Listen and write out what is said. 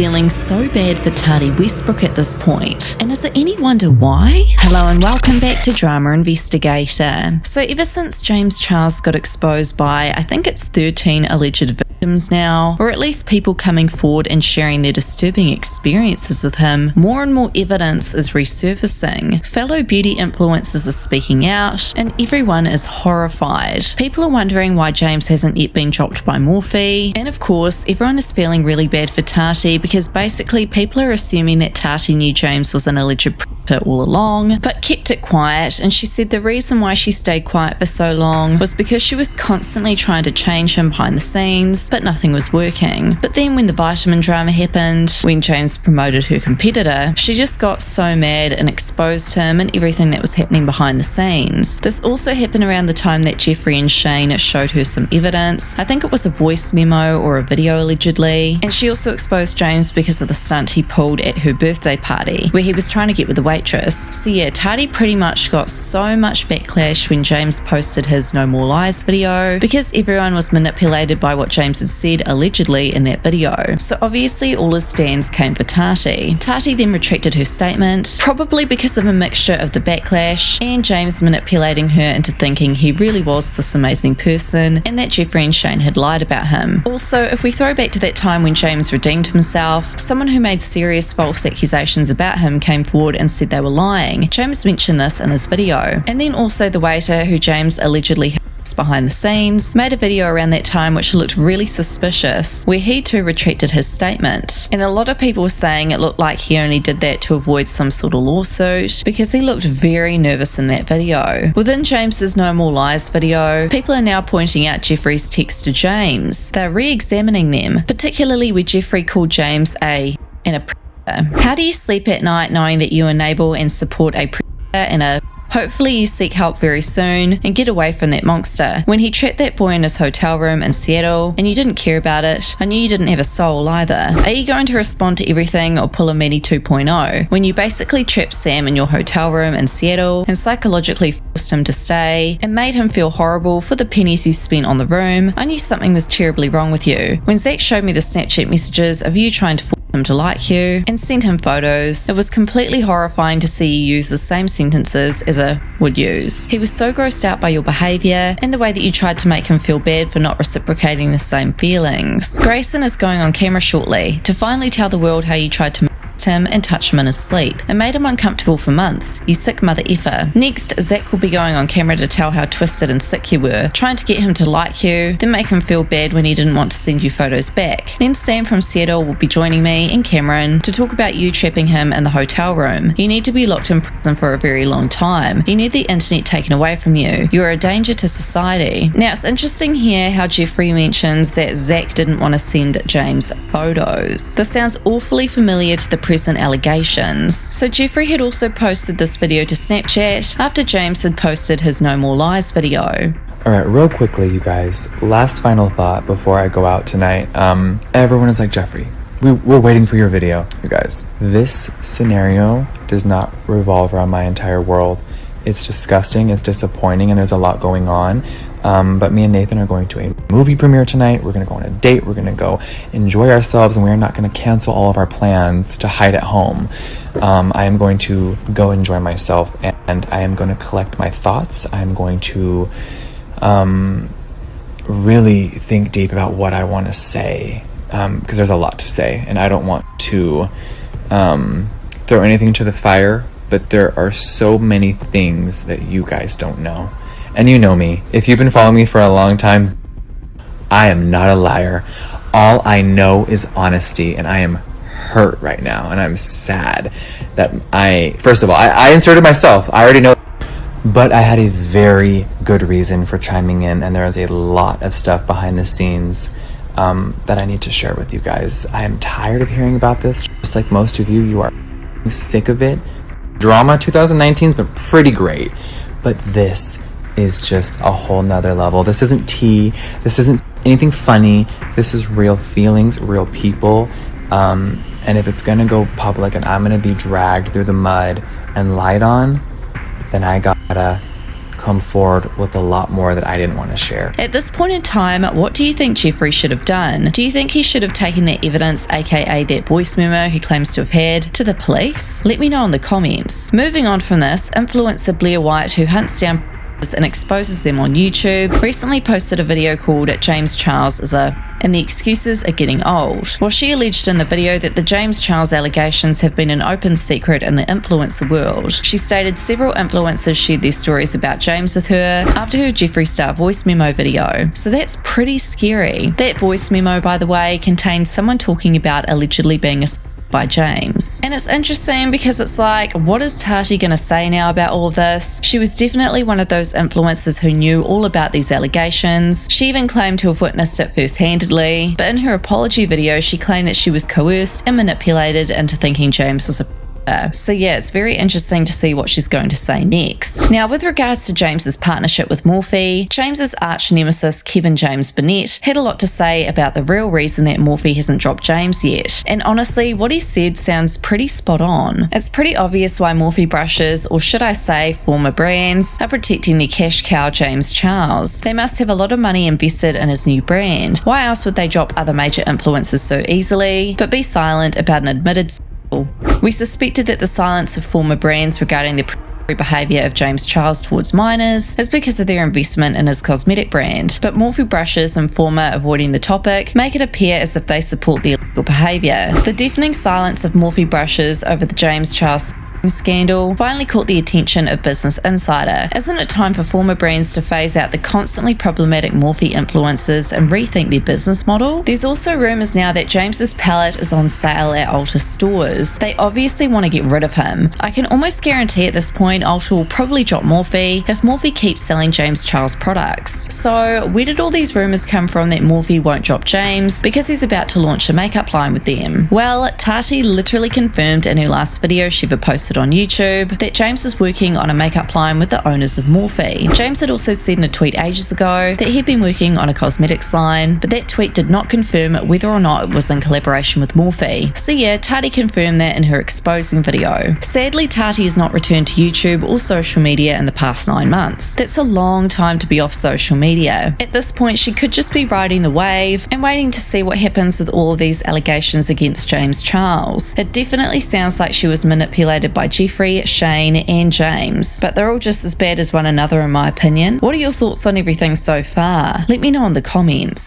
feeling so bad for Tati Westbrook at this point. And is it any wonder why? Hello and welcome back to Drama Investigator. So ever since James Charles got exposed by, I think it's 13 alleged victims now, or at least people coming forward and sharing their disturbing experiences with him, more and more evidence is resurfacing. Fellow beauty influencers are speaking out, and everyone is horrified. People are wondering why James hasn't yet been dropped by Morphe, and of course, everyone is feeling really bad for Tati because basically people are assuming that Tati knew James was an alleged predator all along, but kept it quiet, and she said the reason why she stayed quiet for so long was because she was constantly trying to change him behind the scenes, but nothing was working. But then when the vitamin drama happened, when James promoted her competitor, she just got so mad and exposed him and everything that was happening behind the scenes. This also happened around the time that Jeffree and Shane showed her some evidence. I think it was a voice memo or a video allegedly, and she also exposed James because of the stunt he pulled at her birthday party where he was trying to get with the waitress. So yeah, Tati pretty much got so much backlash when James posted his No More Lies video because everyone was manipulated by what James had said allegedly in that video. So obviously all his stands came for Tati. Tati then retracted her statement, probably because of a mixture of the backlash and James manipulating her into thinking he really was this amazing person and that Jeffree and Shane had lied about him. Also, if we throw back to that time when James redeemed himself, someone who made serious false accusations about him came forward and said they were lying. James mentioned this in his video. And then also the waiter who James allegedly behind the scenes made a video around that time which looked really suspicious, where he too retracted his statement. And a lot of people were saying it looked like he only did that to avoid some sort of lawsuit because he looked very nervous in that video. Within James's No More Lies video, people are now pointing out Jeffree's text to James. They're re-examining them, particularly where Jeffree called James a predator. How do you sleep at night knowing that you enable and support a predator and a hopefully you seek help very soon and get away from that monster? When he trapped that boy in his hotel room in Seattle and you didn't care about it, I knew you didn't have a soul either. Are you going to respond to everything or pull a Manny 2.0? When you basically trapped Sam in your hotel room in Seattle and psychologically forced him to stay and made him feel horrible for the pennies you spent on the room, I knew something was terribly wrong with you. When Zach showed me the Snapchat messages of you trying to force him to like you and send him photos, it was completely horrifying to see you use the same sentences as a would use. He was so grossed out by your behaviour and the way that you tried to make him feel bad for not reciprocating the same feelings. Grayson is going on camera shortly to finally tell the world how you tried to him and touch him in his sleep and made him uncomfortable for months, you sick mother effer. Next, Zach will be going on camera to tell how twisted and sick you were, trying to get him to like you, then make him feel bad when he didn't want to send you photos back. Then Sam from Seattle will be joining me and Cameron to talk about you trapping him in the hotel room. You need to be locked in prison for a very long time. You need the internet taken away from you. You are a danger to society. Now it's interesting here how Jeffree mentions that Zach didn't want to send James photos. This sounds awfully familiar to the present allegations. So Jeffree had also posted this video to Snapchat after James had posted his No More Lies video. Alright, real quickly, you guys, last final thought before I go out tonight. Everyone is like, Jeffree, we're waiting for your video. You guys, this scenario does not revolve around my entire world. It's disgusting, it's disappointing, and there's a lot going on. But me and Nathan are going to a movie premiere tonight. We're going to go on a date. We're going to go enjoy ourselves, and we are not going to cancel all of our plans to hide at home. I am going to go enjoy myself, and I am going to collect my thoughts. I am going to really think deep about what I want to say, because there's a lot to say, and I don't want to throw anything to the fire, but there are so many things that you guys don't know. And you know me. If you've been following me for a long time, I am not a liar. All I know is honesty, and I am hurt right now, and I'm sad that first of all, I inserted myself. I already know, but I had a very good reason for chiming in, and there is a lot of stuff behind the scenes that I need to share with you guys. I am tired of hearing about this, just like most of you. You are sick of it. Drama 2019 has been pretty great, but this is just a whole nother level. This isn't tea. This isn't anything funny. This is real feelings, real people. And if it's gonna go public and I'm gonna be dragged through the mud and lied on, then I gotta come forward with a lot more that I didn't want to share. At this point in time, what do you think Jeffree should have done? Do you think he should have taken that evidence, aka that voice memo he claims to have had, to the police? Let me know in the comments. Moving on from this, influencer Blair White, who hunts down and exposes them on YouTube, recently posted a video called James Charles is a and the excuses are getting old. Well, she alleged in the video that the James Charles allegations have been an open secret in the influencer world. She stated several influencers shared their stories about James with her after her Jeffree Star voice memo video. So that's pretty scary. That voice memo, by the way, contained someone talking about allegedly being assaulted by James. And it's interesting because it's like, what is Tati gonna say now about all of this? She was definitely one of those influencers who knew all about these allegations. She even claimed to have witnessed it first-handedly, but in her apology video, she claimed that she was coerced and manipulated into thinking James was a so yeah, it's very interesting to see what she's going to say next. Now, with regards to James's partnership with Morphe, James's arch nemesis Kevin James Burnett had a lot to say about the real reason that Morphe hasn't dropped James yet. And honestly, what he said sounds pretty spot on. It's pretty obvious why Morphe brushes, or should I say former brands, are protecting their cash cow James Charles. They must have a lot of money invested in his new brand. Why else would they drop other major influencers so easily, but be silent about an admitted We suspected that the silence of former brands regarding the predatory behaviour of James Charles towards minors is because of their investment in his cosmetic brand, but Morphe brushes and former avoiding the topic make it appear as if they support the illegal behaviour. The deafening silence of Morphe brushes over the James Charles scandal finally caught the attention of Business Insider. Isn't it time for former brands to phase out the constantly problematic Morphe influencers and rethink their business model? There's also rumours now that James's palette is on sale at Ulta stores. They obviously want to get rid of him. I can almost guarantee at this point Ulta will probably drop Morphe if Morphe keeps selling James Charles products. So where did all these rumours come from that Morphe won't drop James because he's about to launch a makeup line with them? Well, Tati literally confirmed in her last video she ever posted on YouTube that James is working on a makeup line with the owners of Morphe. James had also said in a tweet ages ago that he'd been working on a cosmetics line, but that tweet did not confirm whether or not it was in collaboration with Morphe. So yeah, Tati confirmed that in her exposing video. Sadly, Tati has not returned to YouTube or social media in the past 9 months. That's a long time to be off social media. At this point, she could just be riding the wave and waiting to see what happens with all of these allegations against James Charles. It definitely sounds like she was manipulated by Jeffree, Shane and James, but they're all just as bad as one another in my opinion. What are your thoughts on everything so far? Let me know in the comments.